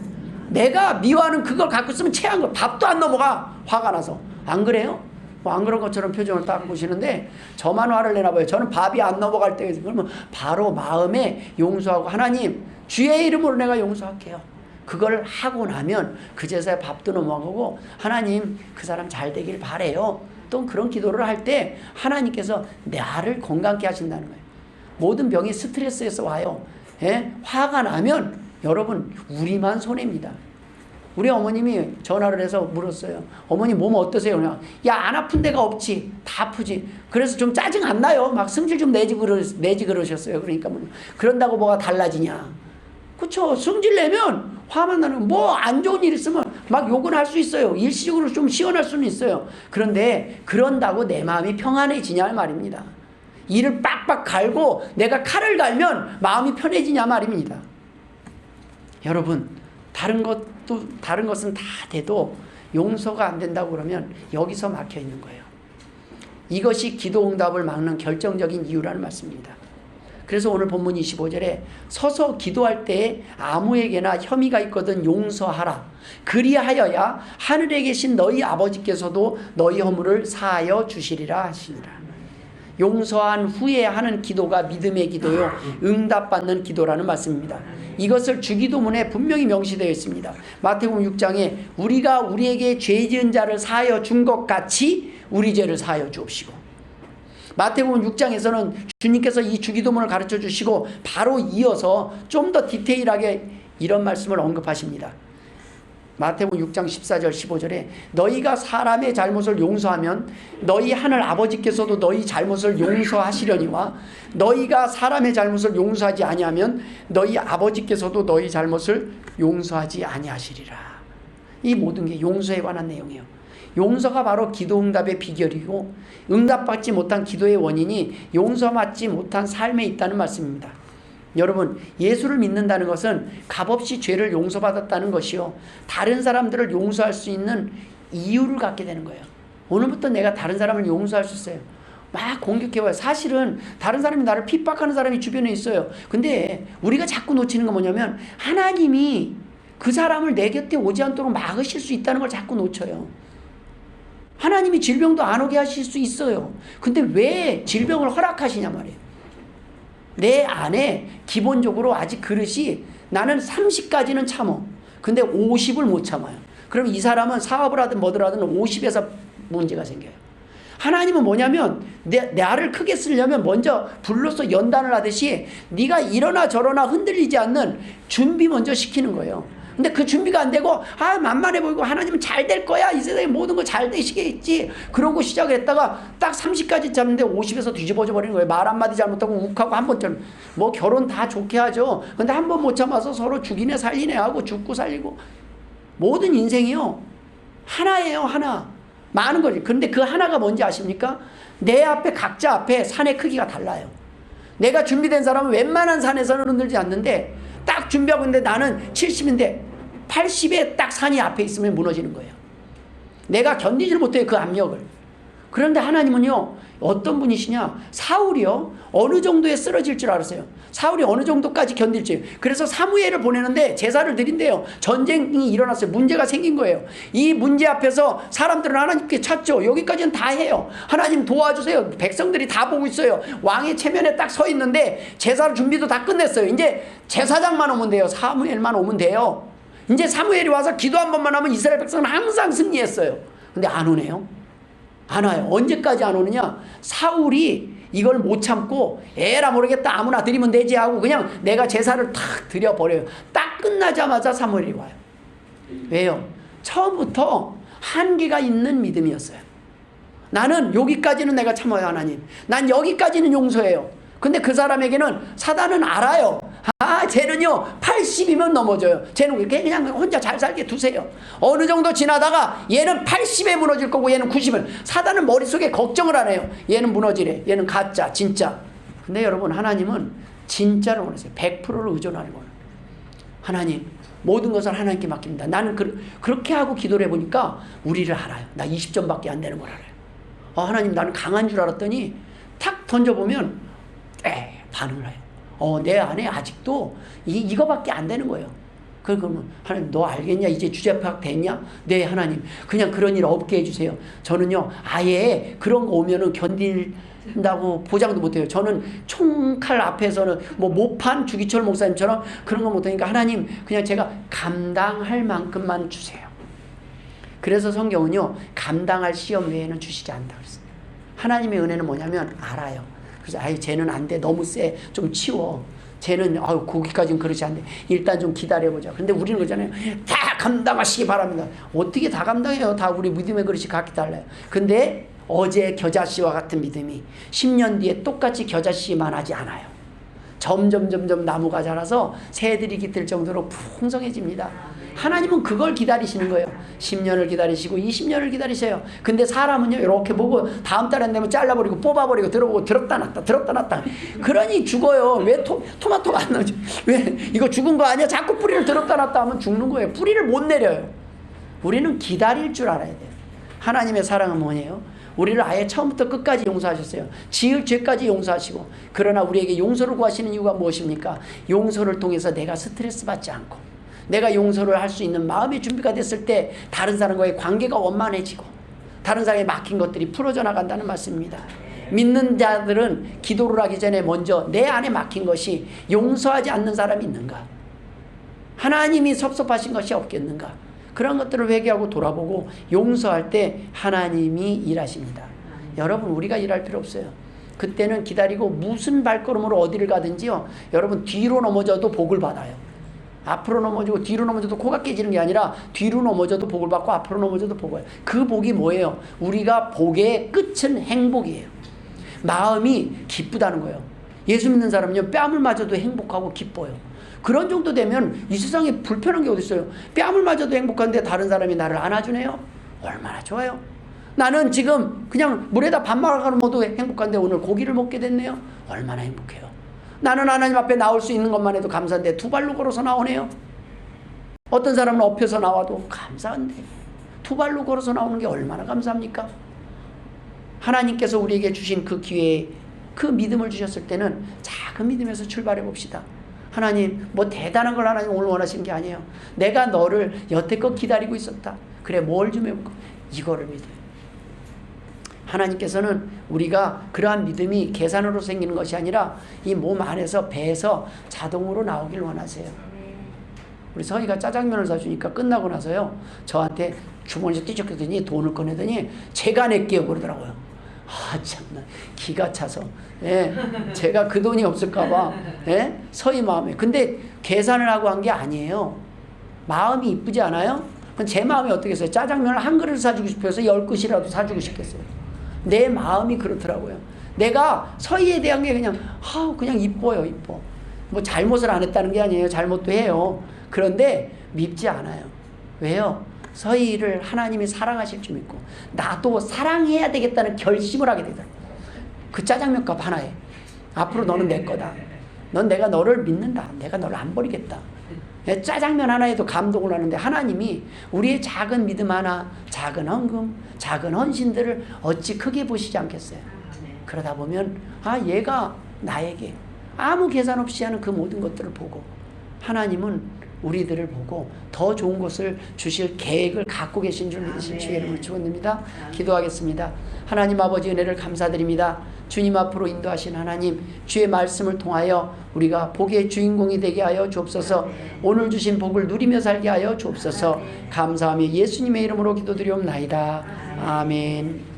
내가 미워하는 그걸 갖고 있으면 체한 거, 밥도 안 넘어가. 화가 나서. 안 그래요? 안 그런 것처럼 표정을 딱 보시는데 저만 화를 내나 봐요. 저는 밥이 안 넘어갈 때, 그러면 바로 마음에 용서하고, 하나님 주의 이름으로 내가 용서할게요. 그걸 하고 나면 그제서야 밥도 넘어가고, 하나님 그 사람 잘 되길 바래요. 또 그런 기도를 할 때 하나님께서 나를 건강케 하신다는 거예요. 모든 병이 스트레스에서 와요. 화가 나면 여러분 우리만 손해입니다. 우리 어머님이 전화를 해서 물었어요. 어머니 몸 어떠세요? 그냥, 야, 안 아픈 데가 없지. 다 아프지. 그래서 좀 짜증 안 나요. 막 승질 좀 내지 그러셨어요. 그러니까 그런다고 뭐가 달라지냐. 그쵸. 승질 내면 화만 나는, 안 좋은 일 있으면 막 욕은 할 수 있어요. 일시적으로 좀 시원할 수는 있어요. 그런데 그런다고 내 마음이 평안해지냐 말입니다. 이를 빡빡 갈고 내가 칼을 갈면 마음이 편해지냐 말입니다. 여러분, 다른 것은 다 돼도 용서가 안 된다고 그러면 여기서 막혀 있는 거예요. 이것이 기도 응답을 막는 결정적인 이유라는 말씀입니다. 그래서 오늘 본문 25절에 서서 기도할 때에 아무에게나 혐의가 있거든 용서하라. 그리하여야 하늘에 계신 너희 아버지께서도 너희 허물을 사하여 주시리라 하시니라. 용서한 후에 하는 기도가 믿음의 기도요, 응답받는 기도라는 말씀입니다. 이것을 주기도문에 분명히 명시되어 있습니다. 마태복음 6장에 우리가 우리에게 죄 지은 자를 사하여 준 것 같이 우리 죄를 사하여 주옵시고, 마태복음 6장에서는 주님께서 이 주기도문을 가르쳐 주시고 바로 이어서 좀 더 디테일하게 이런 말씀을 언급하십니다. 마태복음 6장 14절 15절에 너희가 사람의 잘못을 용서하면 너희 하늘 아버지께서도 너희 잘못을 용서하시려니와 너희가 사람의 잘못을 용서하지 아니하면 너희 아버지께서도 너희 잘못을 용서하지 아니하시리라. 이 모든 게 용서에 관한 내용이에요. 용서가 바로 기도 응답의 비결이고, 응답받지 못한 기도의 원인이 용서받지 못한 삶에 있다는 말씀입니다. 여러분, 예수를 믿는다는 것은 값없이 죄를 용서받았다는 것이요, 다른 사람들을 용서할 수 있는 이유를 갖게 되는 거예요. 오늘부터 내가 다른 사람을 용서할 수 있어요. 막 공격해봐요. 사실은 다른 사람이 나를 핍박하는 사람이 주변에 있어요. 근데 우리가 자꾸 놓치는 건 뭐냐면, 하나님이 그 사람을 내 곁에 오지 않도록 막으실 수 있다는 걸 자꾸 놓쳐요. 하나님이 질병도 안 오게 하실 수 있어요. 근데 왜 질병을 허락하시냐 말이에요. 내 안에 기본적으로 아직 그릇이, 나는 30까지는 참어. 근데 50을 못 참아요. 그럼 이 사람은 사업을 하든 뭐든 하든 50에서 문제가 생겨요. 하나님은 뭐냐면 나를 크게 쓰려면 먼저 불로서 연단을 하듯이 네가 이러나 저러나 흔들리지 않는 준비 먼저 시키는 거예요. 근데 그 준비가 안 되고 만만해 보이고 하나님은 잘 될 거야. 이 세상에 모든 거 잘 되시겠지. 그러고 시작을 했다가 딱 30까지 잡는데 50에서 뒤집어져 버리는 거예요. 말 한마디 잘못하고 욱하고 한 번쯤 뭐 결혼 다 좋게 하죠. 근데 한 번 못 참아서 서로 죽이네 살리네 하고 죽고 살리고 모든 인생이요. 하나예요. 하나. 많은 거지. 그런데 그 하나가 뭔지 아십니까? 내 앞에 각자 앞에 산의 크기가 달라요. 내가 준비된 사람은 웬만한 산에서는 흔들지 않는데 딱 준비하고 있는데 나는 70인데 80에 딱 산이 앞에 있으면 무너지는 거예요. 내가 견디질 못해요. 그 압력을. 그런데 하나님은요. 어떤 분이시냐. 사울이요. 어느 정도에 쓰러질 줄 알았어요. 사울이 어느 정도까지 견딜지. 그래서 사무엘을 보내는데 제사를 드린대요. 전쟁이 일어났어요. 문제가 생긴 거예요. 이 문제 앞에서 사람들은 하나님께 찾죠. 여기까지는 다 해요. 하나님 도와주세요. 백성들이 다 보고 있어요. 왕의 체면에 딱 서 있는데 제사 준비도 다 끝냈어요. 이제 제사장만 오면 돼요. 사무엘만 오면 돼요. 이제 사무엘이 와서 기도 한 번만 하면 이스라엘 백성은 항상 승리했어요. 근데 안 오네요. 안 와요. 언제까지 안 오느냐? 사울이 이걸 못 참고 에라 모르겠다 아무나 드리면 되지 하고 그냥 내가 제사를 탁 드려버려요. 딱 끝나자마자 사무엘이 와요. 왜요? 처음부터 한계가 있는 믿음이었어요. 나는 여기까지는 내가 참아요. 하나님. 난 여기까지는 용서해요. 근데 그 사람에게는 사단은 알아요. 쟤는요 80이면 넘어져요. 쟤는 그냥 혼자 잘 살게 두세요. 어느 정도 지나다가 얘는 80에 무너질 거고 얘는 90은 사단은 머릿속에 걱정을 안 해요. 얘는 무너지래. 얘는 가짜 진짜. 근데 여러분 하나님은 진짜를 원하세요. 100%를 의존하는 거예요. 하나님 모든 것을 하나님께 맡깁니다. 나는 그렇게 하고 기도를 해보니까 우리를 알아요. 나 20점밖에 안 되는 걸 알아요. 하나님 나는 강한 줄 알았더니 탁 던져보면 반응을 해요. 내 안에 아직도 이거밖에 안 되는 거예요. 그러면 하나님 너 알겠냐? 이제 주제 파악 됐냐? 네 하나님 그냥 그런 일 없게 해주세요. 저는요 아예 그런 거 오면은 견딜다고 보장도 못해요. 저는 총칼 앞에서는 뭐 모판 주기철 목사님처럼 그런 거 못하니까 하나님 그냥 제가 감당할 만큼만 주세요. 그래서 성경은요 감당할 시험 외에는 주시지 않다 그랬습니다. 하나님의 은혜는 뭐냐면 알아요. 그래서 쟤는 안 돼. 너무 세. 좀 치워. 쟤는 거기까지는 그렇지 않네. 일단 좀 기다려보자. 근데 우리는 그러잖아요. 다 감당하시기 바랍니다. 어떻게 다 감당해요? 다 우리 믿음의 그릇이 각기 달라요. 근데 어제 겨자씨와 같은 믿음이 10년 뒤에 똑같이 겨자씨만 하지 않아요. 점점 나무가 자라서 새들이 깃들 정도로 풍성해집니다. 하나님은 그걸 기다리시는 거예요. 10년을 기다리시고 20년을 기다리셔요. 근데 사람은요 이렇게 보고 다음 달에 안 되면 잘라버리고 뽑아버리고 들어보고 들었다 놨다 그러니 죽어요. 왜 토마토가 안 나오지? 왜 이거 죽은 거 아니야? 자꾸 뿌리를 들었다 놨다 하면 죽는 거예요. 뿌리를 못 내려요. 우리는 기다릴 줄 알아야 돼요. 하나님의 사랑은 뭐예요? 우리를 아예 처음부터 끝까지 용서하셨어요. 지을 죄까지 용서하시고. 그러나 우리에게 용서를 구하시는 이유가 무엇입니까? 용서를 통해서 내가 스트레스 받지 않고 내가 용서를 할 수 있는 마음의 준비가 됐을 때 다른 사람과의 관계가 원만해지고 다른 사람에 막힌 것들이 풀어져 나간다는 말씀입니다. 믿는 자들은 기도를 하기 전에 먼저 내 안에 막힌 것이 용서하지 않는 사람이 있는가? 하나님이 섭섭하신 것이 없겠는가? 그런 것들을 회개하고 돌아보고 용서할 때 하나님이 일하십니다. 여러분 우리가 일할 필요 없어요. 그때는 기다리고 무슨 발걸음으로 어디를 가든지요. 여러분 뒤로 넘어져도 복을 받아요. 앞으로 넘어지고 뒤로 넘어져도 코가 깨지는 게 아니라 뒤로 넘어져도 복을 받고 앞으로 넘어져도 복을. 그 복이 뭐예요? 우리가 복의 끝은 행복이에요. 마음이 기쁘다는 거예요. 예수 믿는 사람은요 뺨을 맞아도 행복하고 기뻐요. 그런 정도 되면 이 세상에 불편한 게 어디 있어요? 뺨을 맞아도 행복한데 다른 사람이 나를 안아주네요. 얼마나 좋아요. 나는 지금 그냥 물에다 밥 말아가는 것도 행복한데 오늘 고기를 먹게 됐네요. 얼마나 행복해요. 나는 하나님 앞에 나올 수 있는 것만 해도 감사한데 두 발로 걸어서 나오네요. 어떤 사람은 엎혀서 나와도 감사한데 두 발로 걸어서 나오는 게 얼마나 감사합니까? 하나님께서 우리에게 주신 그 기회에 그 믿음을 주셨을 때는 작은 믿음에서 출발해 봅시다. 하나님 뭐 대단한 걸 하나님 오늘 원하시는 게 아니에요. 내가 너를 여태껏 기다리고 있었다. 그래 뭘 좀 해볼까? 이거를 믿어요. 하나님께서는 우리가 그러한 믿음이 계산으로 생기는 것이 아니라 이 몸 안에서 배에서 자동으로 나오길 원하세요. 우리 서희가 짜장면을 사주니까 끝나고 나서요, 저한테 주머니에서 띠적거리더니 돈을 꺼내더니 제가 낼게요 그러더라고요. 아 참나 기가 차서, 예, 제가 그 돈이 없을까봐, 예, 서희 마음에. 근데 계산을 하고 한 게 아니에요. 마음이 이쁘지 않아요? 제 마음이 어떻겠어요? 짜장면을 한 그릇 사주고 싶어서 10그릇이라도 사주고 싶겠어요. 내 마음이 그렇더라고요. 내가 서희에 대한 게 그냥 이뻐요, 이뻐. 뭐 잘못을 안 했다는 게 아니에요. 잘못도 해요. 그런데 밉지 않아요. 왜요? 서희를 하나님이 사랑하실 줄 믿고 나도 사랑해야 되겠다는 결심을 하게 되더라고요. 그 짜장면값 하나에 앞으로 너는 내 거다. 넌 내가 너를 믿는다. 내가 너를 안 버리겠다. 짜장면 하나에도 감동을 하는데 하나님이 우리의 작은 믿음 하나, 작은 헌금, 작은 헌신들을 어찌 크게 보시지 않겠어요? 그러다 보면 얘가 나에게 아무 계산 없이 하는 그 모든 것들을 보고 하나님은 우리들을 보고 더 좋은 것을 주실 계획을 갖고 계신 줄 믿으실 주의 이름을 축원드립니다. 기도하겠습니다. 하나님 아버지 은혜를 감사드립니다. 주님 앞으로 인도하신 하나님, 주의 말씀을 통하여 우리가 복의 주인공이 되게 하여 주옵소서. 오늘 주신 복을 누리며 살게 하여 주옵소서. 감사하며 예수님의 이름으로 기도드리옵나이다. 아멘.